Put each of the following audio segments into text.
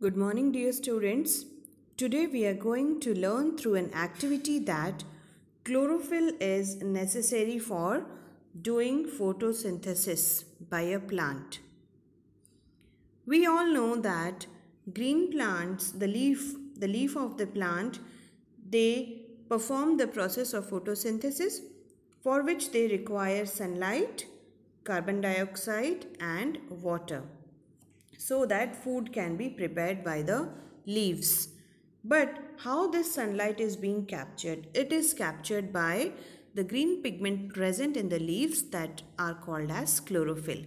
Good morning, dear students. Today we are going to learn through an activity that chlorophyll is necessary for doing photosynthesis by a plant. We all know that green plants, the leaf of the plant, they perform the process of photosynthesis for which they require sunlight, carbon dioxide and water, so that food can be prepared by the leaves. But how this sunlight is being captured? It is captured by the green pigment present in the leaves that are called as chlorophyll.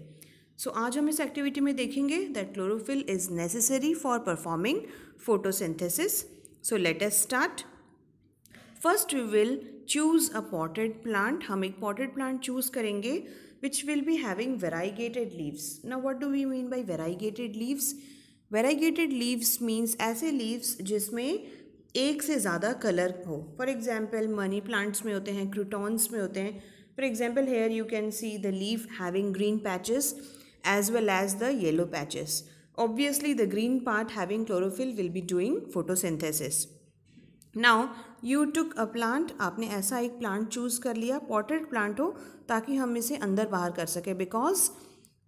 So आज हम इस activity में देखेंगे that chlorophyll is necessary for performing photosynthesis. So let us start. First we will choose a potted plant. हम एक potted plant choose करेंगे which will be having variegated leaves. Now what do we mean by variegated leaves? Variegated leaves means ऐसे leaves जिसमें एक से ज़्यादा colour हो. For example, money plants में होते हैं, क्रूटॉन्स में होते हैं. For example, here you can see the leaf having green patches as well as the yellow patches. Obviously, the green part having chlorophyll will be doing photosynthesis. Now you took a plant, आपने ऐसा एक plant choose कर लिया, potted plant हो ताकि हम इसे अंदर बाहर कर सके, because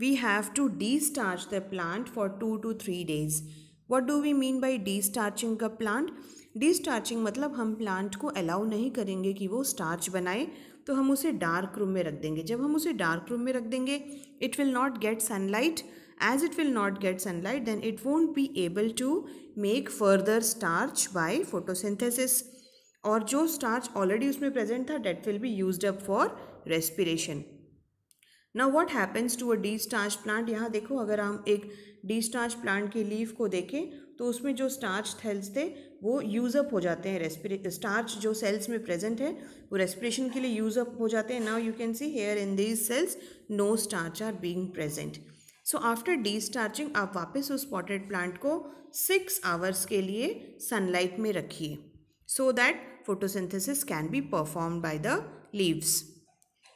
we have to de-starch the plant for 2 to 3 days. What do we mean by de-starching a plant? De-starching मतलब हम plant को allow नहीं करेंगे कि वो starch बनाए, तो हम उसे dark room में रख देंगे. जब हम उसे dark room में रख देंगे, it will not get sunlight. As it will not get sunlight, then it won't be able to make further starch by photosynthesis. और जो starch already उसमें present था, that will be used up for respiration. Now what happens to a de-starched plant? यहाँ देखो, अगर हम एक de-starched plant के leaf को देखें तो उसमें जो starch cells थे वो use up हो जाते हैं. Starch जो cells में present है वो respiration के लिए use up हो जाते हैं. Now you can see here in these cells no starch are being present. So after de-starching आप वापस उस potted plant को 6 hours के लिए sunlight में रखिए, so that photosynthesis can be performed by the leaves.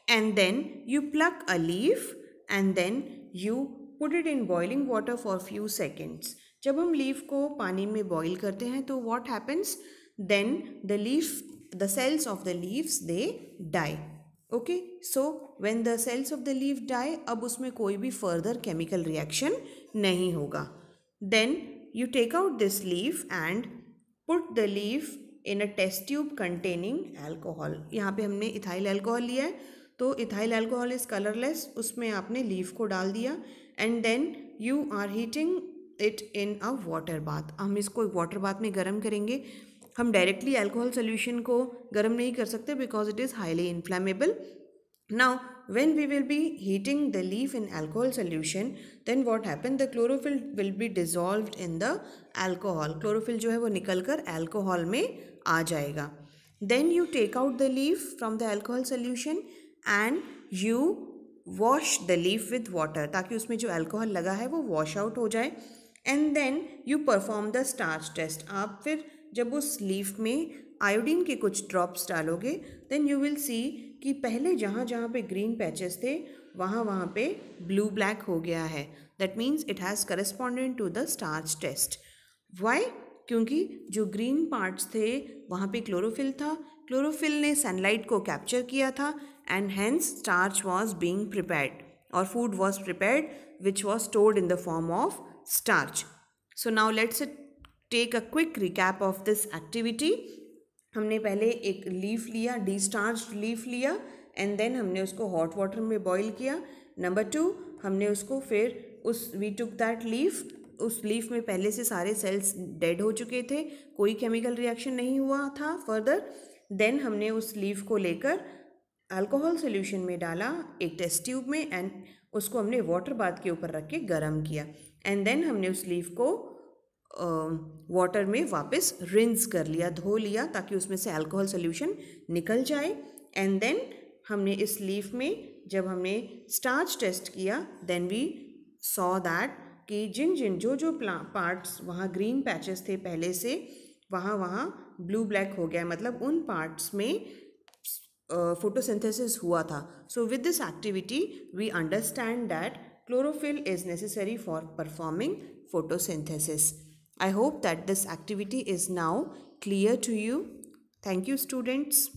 And then you pluck a leaf and then you put it in boiling water for few seconds. जब हम leaf को पानी में boil करते हैं तो what happens? Then the cells of the leaves they die. Okay, so when the cells of the leaf die, अब उसमें कोई भी further chemical reaction नहीं होगा. Then you take out this leaf and put the leaf in a test tube containing alcohol. यहाँ पे हमने ethyl alcohol लिया है, तो ethyl alcohol is colorless, उसमें आपने leaf को डाल दिया and then you are heating it in a water bath. हम इसको water bath में गर्म करेंगे. हम डायरेक्टली अल्कोहल सोल्यूशन को गर्म नहीं कर सकते because it is highly inflammable. Now when we will be heating the leaf in alcohol solution, then what happen, the chlorophyll will be dissolved in the alcohol. Chlorophyll जो है वो निकल कर अल्कोहल में आ जाएगा. Then you take out the leaf from the alcohol solution and you wash the leaf with water, ताकि उसमें जो अल्कोहल लगा है वो वॉश आउट हो जाए. And then you perform the starch test. आप फिर जब उस लीफ में आयोडीन के कुछ ड्रॉप्स डालोगे, देन यू विल सी कि पहले जहाँ जहाँ पे ग्रीन पैचेस थे वहाँ पे ब्लू ब्लैक हो गया है. That means it has corresponded to the starch test. Why? क्योंकि जो ग्रीन पार्ट्स थे वहाँ पे क्लोरोफिल था, क्लोरोफिल ने सनलाइट को कैप्चर किया था and hence starch was being prepared और food was prepared which was stored in the form of starch. So now let's take a quick recap of this activity. हमने पहले एक leaf लिया, destarched leaf लिया and then हमने उसको hot water में boil किया. नंबर 2, हमने उसको फिर वी टुक दैट लीफ, उस लीफ में पहले से सारे सेल्स डेड हो चुके थे, कोई केमिकल रिएक्शन नहीं हुआ था फर्दर. देन हमने उस लीफ को लेकर अल्कोहल सोल्यूशन में डाला एक टेस्ट ट्यूब में एंड उसको हमने वाटर बाथ के ऊपर रख के गर्म किया. एंड देन हमने उस लीफ को वाटर में वापस रिंस कर लिया, धो लिया, ताकि उसमें से अल्कोहल सोल्यूशन निकल जाए. एंड देन हमने इस लीफ में जब हमने स्टार्च टेस्ट किया, देन वी सॉ दैट कि जो पार्ट्स वहाँ ग्रीन पैचेस थे पहले से वहाँ ब्लू ब्लैक हो गया, मतलब उन पार्ट्स में photosynthesis हुआ था. So with this activity we understand that chlorophyll is necessary for performing photosynthesis. I hope that this activity is now clear to you. Thank you, students.